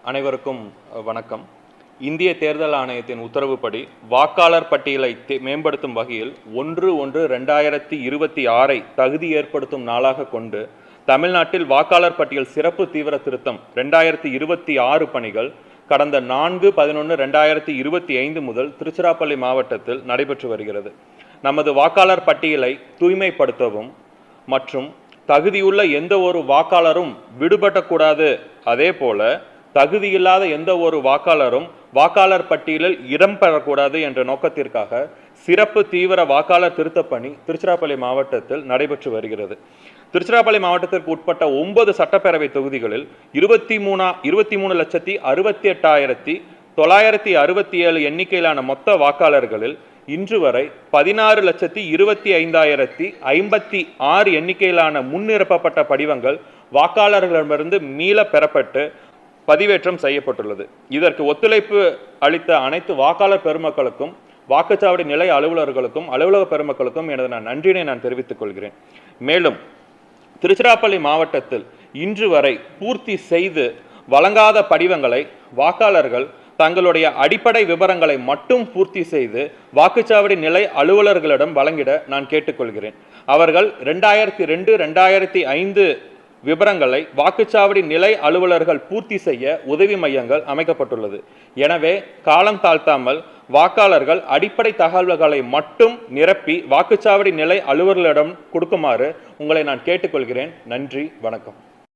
அனைவருக்கும் வணக்கம். இந்திய தேர்தல் ஆணையத்தின் உத்தரவுப்படி வாக்காளர் பட்டியலை மேம்படுத்தும் வகையில் 1/1/2026 தகுதி ஏற்படுத்தும் நாளாக கொண்டு தமிழ்நாட்டில் வாக்காளர் பட்டியல் சிறப்பு தீவிர திருத்தம் 2026 பணிகள் கடந்த 4/11/2025 முதல் திருச்சிராப்பள்ளி மாவட்டத்தில் நடைபெற்று வருகிறது. நமது வாக்காளர் பட்டியலை தூய்மைப்படுத்தவும் மற்றும் தகுதியுள்ள எந்த ஒரு வாக்காளரும் விடுபடக்கூடாது, அதே போல தகுதியில்லாத எந்த ஒரு வாக்காளரும் வாக்காளர் பட்டியலில் இடம்பெறக்கூடாது என்ற நோக்கத்திற்காக சிறப்பு தீவிர வாக்காளர் திருத்தப் பணி திருச்சிராப்பள்ளி மாவட்டத்தில் நடைபெற்று வருகிறது. திருச்சிராப்பள்ளி மாவட்டத்திற்கு உட்பட்ட 9 சட்டப்பேரவை தொகுதிகளில் 23,68,967 எண்ணிக்கையிலான மொத்த வாக்காளர்களில் இன்று வரை 16,25,056 எண்ணிக்கையிலான முன்னிரப்பப்பட்ட படிவங்கள் வாக்காளர்களிடமிருந்து மீள பெறப்பட்டு பதிவேற்றம் செய்யப்பட்டுள்ளது. இதற்கு ஒத்துழைப்பு அளித்த அனைத்து வாக்காளர் பெருமக்களுக்கும் வாக்குச்சாவடி நிலை அலுவலர்களுக்கும் அலுவலக பெருமக்களுக்கும் எனது நன்றியினை நான் தெரிவித்துக் கொள்கிறேன். மேலும் திருச்சிராப்பள்ளி மாவட்டத்தில் இன்று வரை பூர்த்தி செய்து வழங்காத படிவங்களை வாக்காளர்கள் தங்களுடைய அடிப்படை விவரங்களை மட்டும் பூர்த்தி செய்து வாக்குச்சாவடி நிலை அலுவலர்களிடம் வழங்கிட நான் கேட்டுக்கொள்கிறேன். அவர்கள் 2002, 2005 விவரங்களை வாக்குச்சாவடி நிலை அலுவலர்கள் பூர்த்தி செய்ய உதவி மையங்கள் அமைக்கப்பட்டுள்ளது. எனவே காலம் தாழ்த்தாமல் வாக்காளர்கள் அடிப்படை தகவல்களை மட்டும் நிரப்பி வாக்குச்சாவடி நிலை அலுவலர்களிடம் கொடுக்குமாறு உங்களை நான் கேட்டுக்கொள்கிறேன். நன்றி, வணக்கம்.